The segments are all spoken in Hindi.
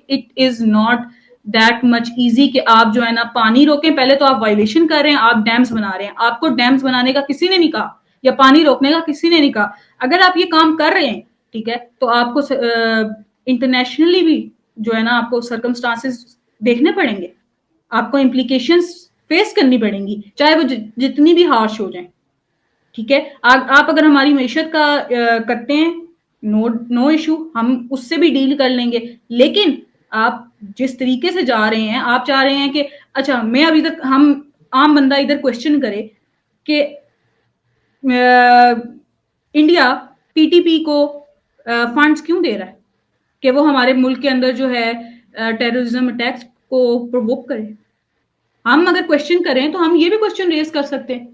It is not that much easy कि आप जो है ना पानी रोकें। पहले तो आप वायलेशन कर रहे हैं, आप डैम्स बना रहे हैं। आपको डैम्स बनाने का किसी ने नहीं कहा, या पानी रोकने का किसी ने नहीं कहा। अगर आप ये काम कर रहे हैं, ठीक है, तो आपको इंटरनेशनली भी जो है ना आपको सर्कमस्टांसेस देखने पड़ेंगे, आपको इम्प्लीकेशंस फेस करनी पड़ेंगी, चाहे वो जितनी भी हार्श हो जाए। ठीक है, आप अगर हमारी मैशत का करते हैं, नो इशू, हम उससे भी डील कर लेंगे। लेकिन आप जिस तरीके से जा रहे हैं, आप चाह रहे हैं कि अच्छा मैं अभी तक, हम आम बंदा इधर क्वेश्चन करे कि इंडिया पीटीपी को फंड्स क्यों दे रहा है, कि वो हमारे मुल्क के अंदर जो है टेररिज्म अटैक्स को प्रोवोक करे। हम अगर क्वेश्चन करें तो हम ये भी क्वेश्चन रेज कर सकते हैं,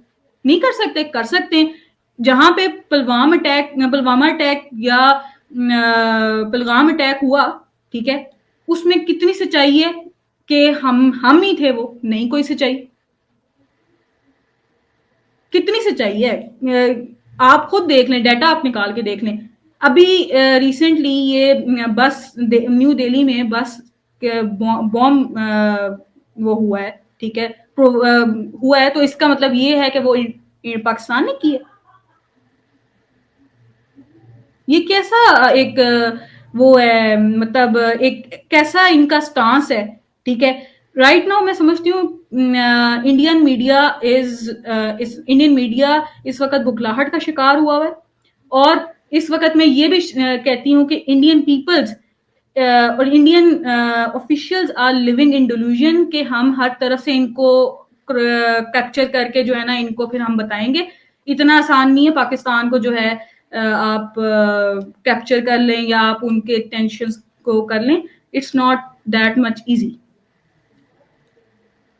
नहीं कर सकते? कर सकते हैं। जहां पे पुलवामा अटैक या पहलगाम अटैक हुआ, ठीक है, उसमें कितनी सच्चाई है कि हम ही थे, वो नहीं कोई सच्चाई। कितनी सच्चाई है? आप खुद देख लें, डाटा आप निकाल के देख लें। अभी रिसेंटली ये बस न्यू दिल्ली में बस बॉम्ब वो हुआ है, ठीक है, हुआ है, तो इसका मतलब ये है कि वो पाकिस्तान ने किया। ये कैसा एक वो है, मतलब एक कैसा इनका स्टांस है, ठीक है। राइट नाउ मैं समझती हूँ इंडियन मीडिया इंडियन मीडिया इस वक्त बुखलाहट का शिकार हुआ है। और इस वक्त मैं ये भी कहती हूँ कि इंडियन पीपल्स और Indian officials are living in delusion कि हम हर तरफ से इनको कैप्चर करके जो है ना इनको फिर हम बताएंगे। इतना आसान नहीं है पाकिस्तान को जो है आप कैप्चर कर लें या आप उनके टेंशन को कर लें। It's not that much easy.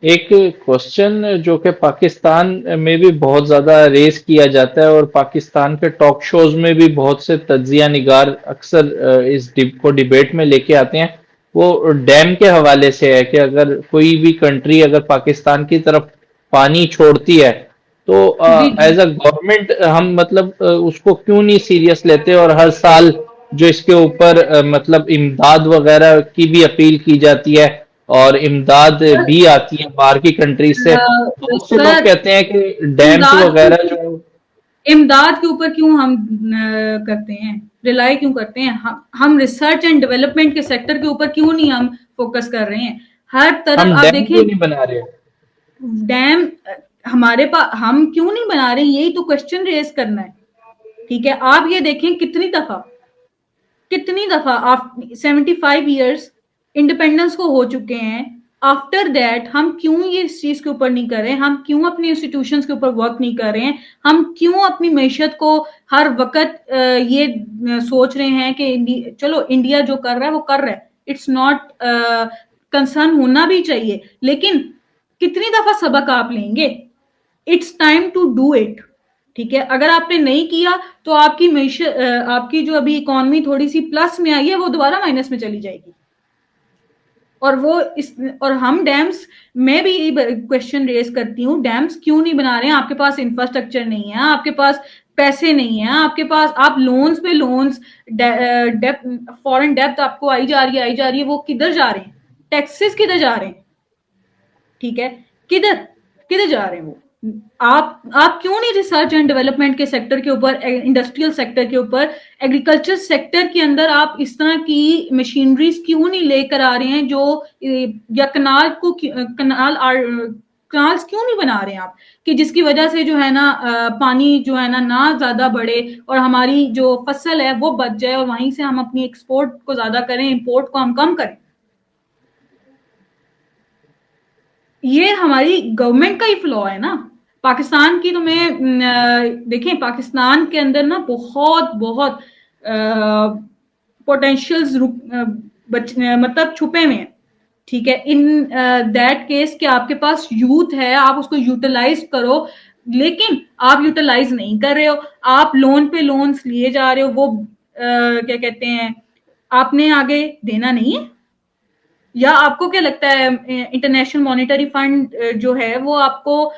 एक क्वेश्चन जो कि पाकिस्तान में भी बहुत ज्यादा रेस किया जाता है और पाकिस्तान के टॉक शोज में भी बहुत से तज्जिया निगार अक्सर इस को डिबेट में लेके आते हैं, वो डैम के हवाले से है कि अगर कोई भी कंट्री अगर पाकिस्तान की तरफ पानी छोड़ती है तो जी जी। एज अ गवर्नमेंट हम मतलब उसको क्यों नहीं सीरियस लेते और हर साल जो इसके ऊपर मतलब इमदाद वगैरह की भी अपील की जाती है और इमदाद भी आती है बाहर की कंट्रीज से। बहुत से लोग सर, कहते हैं कि डैम्स इमदाद वगैरह जो इमदाद के ऊपर क्यों हम करते हैं, रिलाई क्यों करते हैं? हम रिसर्च एंड डेवलपमेंट के सेक्टर के ऊपर क्यों नहीं हम फोकस कर रहे हैं? हर तरफ हम आप डैम देखें क्यों नहीं बना रहे। डैम, हमारे पास हम क्यों नहीं बना रहे, यही तो क्वेश्चन रेज करना है। ठीक है, आप ये देखें कितनी दफा आप 75 ईयर्स इंडिपेंडेंस को हो चुके हैं, आफ्टर दैट हम क्यों ये इस चीज के ऊपर नहीं कर रहे हैं? हम क्यों अपनी इंस्टीट्यूशंस के ऊपर वर्क नहीं कर रहे हैं? हम क्यों अपनी मैशत को हर वक्त ये सोच रहे हैं कि चलो इंडिया जो कर रहा है वो कर रहा है, इट्स नॉट कंसर्न होना भी चाहिए, लेकिन कितनी दफा सबक आप लेंगे? It's time to do it. ठीक है, अगर आपने नहीं किया तो आपकी जो अभी इकोनॉमी थोड़ी सी प्लस में आई है वो दोबारा माइनस में चली जाएगी। और वो इस और हम डैम्स, मैं भी क्वेश्चन रेज करती हूँ, डैम्स क्यों नहीं बना रहे हैं? आपके पास इंफ्रास्ट्रक्चर नहीं है, आपके पास पैसे नहीं है, आपके पास आप लोन्स पे लोन्स, फॉरेन डेप्थ आपको आई जा रही है, वो किधर जा रहे हैं? टैक्सेस किधर जा रहे हैं? ठीक है, किधर किधर जा रहे हैं वो? आप क्यों नहीं रिसर्च एंड डेवलपमेंट के सेक्टर के ऊपर, इंडस्ट्रियल सेक्टर के ऊपर, एग्रीकल्चर सेक्टर के अंदर आप इस तरह की मशीनरीज क्यों नहीं लेकर आ रहे हैं जो या कनाल्स क्यों नहीं बना रहे हैं आप, कि जिसकी वजह से जो है ना पानी जो है ना ज्यादा बढ़े और हमारी जो फसल है वो बच जाए और वहीं से हम अपनी एक्सपोर्ट को ज्यादा करें, इंपोर्ट को हम कम करें। ये हमारी गवर्नमेंट का ही फ्लॉ है ना। पाकिस्तान की तो मैं देखें, पाकिस्तान के अंदर ना बहुत बहुत पोटेंशियल्स मतलब छुपे हुए हैं। ठीक है, इन दैट केस कि आपके पास यूथ है, आप उसको यूटिलाइज करो, लेकिन आप यूटिलाइज नहीं कर रहे हो। आप लोन पे लोन्स लिए जा रहे हो, वो क्या कहते हैं, आपने आगे देना नहीं है। या आपको क्या लगता है इंटरनेशनल मॉनेटरी फंड जो है वो आपको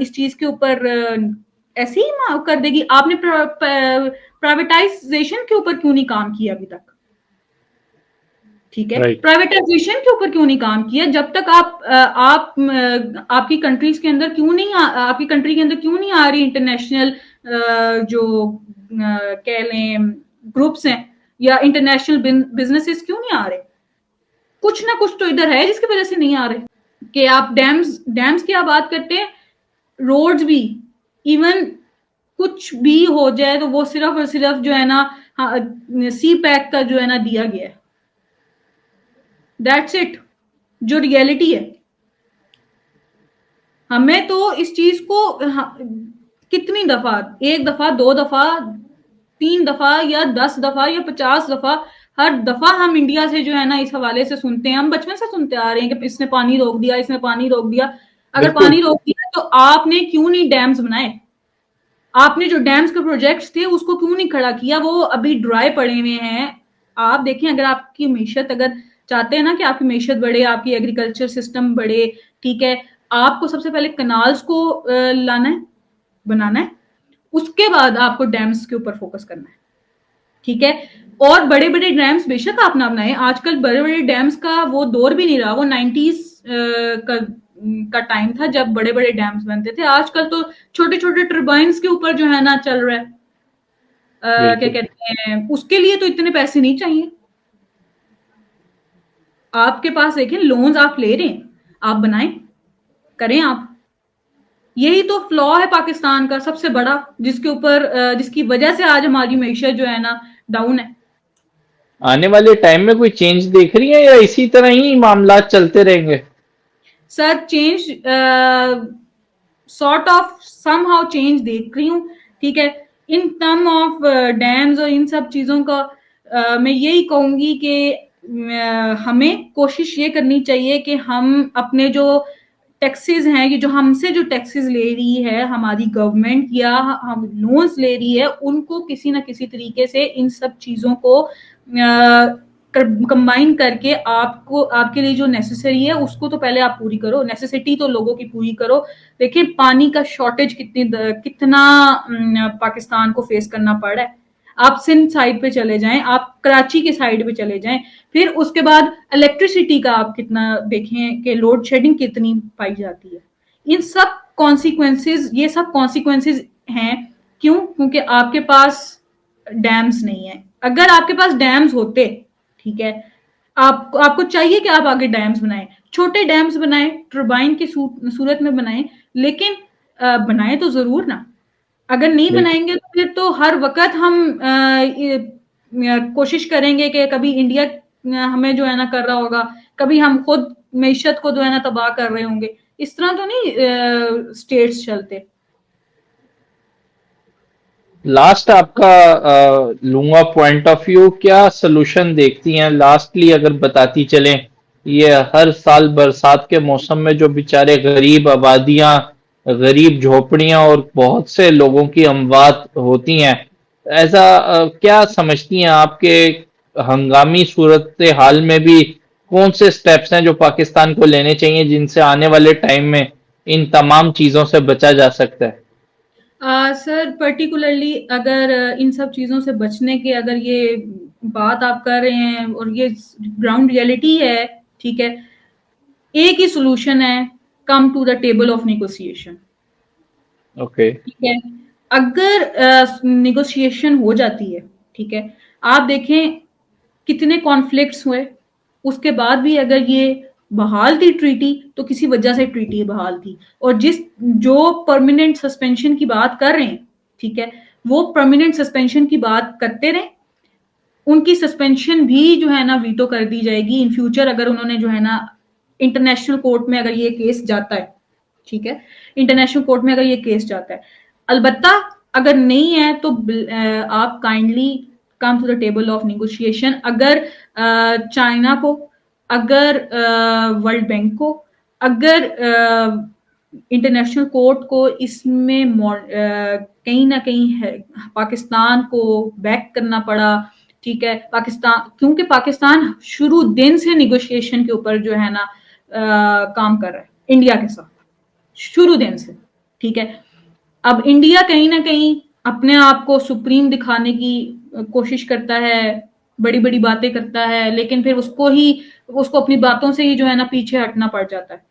इस चीज के ऊपर ऐसे ही माफ कर देगी? आपने प्राइवेटाइजेशन के ऊपर क्यों नहीं काम किया अभी तक? ठीक है। राइट। प्राइवेटाइजेशन के ऊपर क्यों नहीं काम किया? जब तक आपकी कंट्रीज के अंदर क्यों नहीं आपकी कंट्री के अंदर क्यों नहीं आ रही इंटरनेशनल जो कह लें ग्रुप्स हैं या इंटरनेशनल बिजनेसेस क्यों नहीं आ रहे? कुछ ना कुछ तो इधर है जिसकी वजह से नहीं आ रहे। कि आप डैम्स की आप बात करते हैं, रोड्स भी, इवन कुछ भी हो जाए तो वो सिर्फ और सिर्फ जो है ना सी पैक का जो है ना दिया गया है, दैट्स इट, जो रियलिटी है। हमें तो इस चीज को कितनी दफा, एक दफा, दो दफा, तीन दफा या 10 दफा या 50 दफा, हर दफा हम इंडिया से जो है ना इस हवाले से सुनते हैं, हम बचपन से सुनते आ रहे हैं कि इसने पानी रोक दिया, इसने पानी रोक दिया। अगर बिल्कुल। पानी रोक दिया तो आपने क्यों नहीं डैम्स बनाए? आपने जो डैम्स के प्रोजेक्ट्स थे उसको क्यों नहीं खड़ा किया? वो अभी ड्राई पड़े हुए हैं। आप देखें, अगर आपकी मीशत, अगर चाहते हैं ना कि आपकी मीशत बढ़े, आपकी एग्रीकल्चर सिस्टम बढ़े, ठीक है, आपको सबसे पहले कनाल्स को लाना है, बनाना है, उसके बाद आपको डैम्स के ऊपर फोकस करना है, ठीक है। और बड़े बड़े डैम्स बेशक आप ना बनाए, आजकल बड़े बड़े डैम्स का वो दौर भी नहीं रहा, वो 90s का टाइम था जब बड़े बड़े डैम्स बनते थे। आजकल तो छोटे छोटे टर्बाइंस के ऊपर जो है ना चल रहा है। क्या बिल्कुल। कहते हैं, उसके लिए तो इतने पैसे नहीं चाहिए। आपके पास देखें, लोन्स आप ले रहे हैं, आप बनाएं, करें आप। यही तो फ्लॉ है पाकिस्तान का सबसे बड़ा, जिसके ऊपर जिसकी वजह से आज हमारी मैशत जो है ना डाउन है। आने वाले टाइम में कोई चेंज देख रही है या इसी तरह ही मामला चलते रहेंगे? Sir change, sort of somehow change देख रही हूँ, ठीक है। इन टर्म ऑफ डैम्स और इन सब चीजों का मैं यही कहूंगी कि हमें कोशिश ये करनी चाहिए कि हम अपने जो टैक्सेस हैं, कि जो हमसे जो टैक्सेस ले रही है हमारी गवर्नमेंट या हम लोन्स ले रही है, उनको किसी ना किसी तरीके से इन सब चीजों को कंबाइन करके आपको, आपके लिए जो नेसेसरी है उसको तो पहले आप पूरी करो, नेसेसिटी तो लोगों की पूरी करो। देखिए पानी का शॉर्टेज कितना पाकिस्तान को फेस करना पड़ रहा है। आप सिंध साइड पे चले जाएं, आप कराची के साइड पे चले जाएं, फिर उसके बाद इलेक्ट्रिसिटी का आप कितना देखें कि लोड शेडिंग कितनी पाई जाती है। इन सब कॉन्सिक्वेंसेज, ये सब कॉन्सिक्वेंसेज हैं। क्यों? क्योंकि आपके पास डैम्स नहीं है। अगर आपके पास डैम्स होते, ठीक है, आपको चाहिए कि आप आगे डैम्स बनाएं, छोटे डैम्स बनाएं, टर्बाइन की सूरत में बनाएं, लेकिन बनाएं तो जरूर ना। अगर नहीं बिल्कुल। बनाएंगे तो फिर तो हर वक्त हम कोशिश करेंगे कि कभी इंडिया हमें जो है ना कर रहा होगा, कभी हम खुद मैशत को जो है ना तबाह कर रहे होंगे। इस तरह तो नहीं स्टेट्स चलते। लास्ट आपका लूंगा पॉइंट ऑफ व्यू, क्या सलूशन देखती हैं लास्टली अगर बताती चलें? ये हर साल बरसात के मौसम में जो बेचारे गरीब आबादियां, गरीब झोपड़ियां और बहुत से लोगों की अमवात होती हैं, ऐसा क्या समझती हैं आपके हंगामी सूरत हाल में भी कौन से स्टेप्स हैं जो पाकिस्तान को लेने चाहिए जिनसे आने वाले टाइम में इन तमाम चीजों से बचा जा सकता है? सर पर्टिकुलरली अगर इन सब चीजों से बचने के, अगर ये बात आप कर रहे हैं और ये ग्राउंड रियलिटी है, ठीक है, एक ही सोल्यूशन है, come to the table of negotiation. Okay. ठीक है, अगर निगोशिएशन हो जाती है, ठीक है, आप देखें कितने कॉन्फ्लिक्ट्स हुए, उसके बाद भी अगर ये बहाल थी ट्रीटी तो किसी वजह से ट्रीटी बहाल थी। और जो परमानेंट सस्पेंशन की बात कर रहे हैं, ठीक है, वो परमानेंट सस्पेंशन की बात करते रहे, उनकी सस्पेंशन भी जो है ना वीटो कर दी जाएगी इन फ्यूचर, अगर उन्होंने जो है ना इंटरनेशनल कोर्ट में अगर ये केस जाता है, ठीक है, इंटरनेशनल कोर्ट में अगर ये केस जाता है। अलबत्ता अगर नहीं है तो आप kindly come to the table of negotiation. अगर चाइना को, अगर वर्ल्ड बैंक को, अगर इंटरनेशनल कोर्ट को इसमें कहीं ना कहीं पाकिस्तान को बैक करना पड़ा, ठीक है, पाकिस्तान, क्योंकि पाकिस्तान शुरू दिन से निगोशिएशन के ऊपर जो है ना काम कर रहा है इंडिया के साथ, शुरू दिन से, ठीक है। अब इंडिया कहीं ना कहीं अपने आप को सुप्रीम दिखाने की कोशिश करता है, बड़ी बड़ी बातें करता है, लेकिन फिर उसको अपनी बातों से ही जो है ना पीछे हटना पड़ जाता है।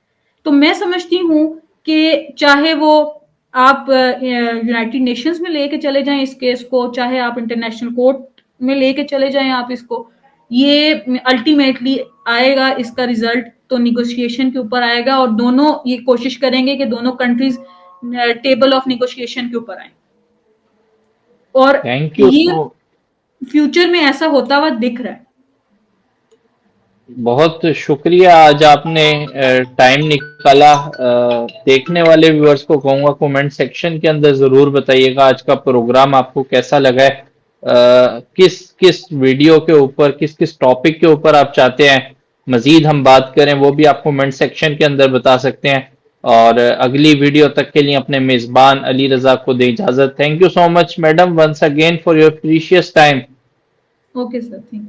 तो मैं समझती हूँ कि चाहे वो आप यूनाइटेड नेशंस में लेके चले जाएं इस केस को, चाहे आप इंटरनेशनल कोर्ट में लेके चले जाएं आप इसको, ये अल्टीमेटली आएगा इसका रिजल्ट तो निगोशिएशन के ऊपर आएगा, और दोनों ये कोशिश करेंगे कि दोनों कंट्रीज टेबल ऑफ निगोशिएशन के ऊपर आए, और थैंक यू ये सो फ्यूचर में ऐसा होता हुआ दिख रहा है। बहुत शुक्रिया, आज आपने टाइम निकाला। देखने वाले व्यूअर्स को कहूँगा कमेंट सेक्शन के अंदर ज़रूर बताइएगा आज का प्रोग्राम आपको कैसा लगा है। किस किस वीडियो के ऊपर, किस किस टॉपिक के ऊपर आप चाहते हैं मजीद हम बात करें, वो भी आप कमेंट सेक्शन के अंदर बता सकते हैं। और अगली वीडियो तक के लिए अपने मेज़बान अली रज़ा को दें इजाज़त। Thank you so much madam once again for your precious time. Okay sir, thank you.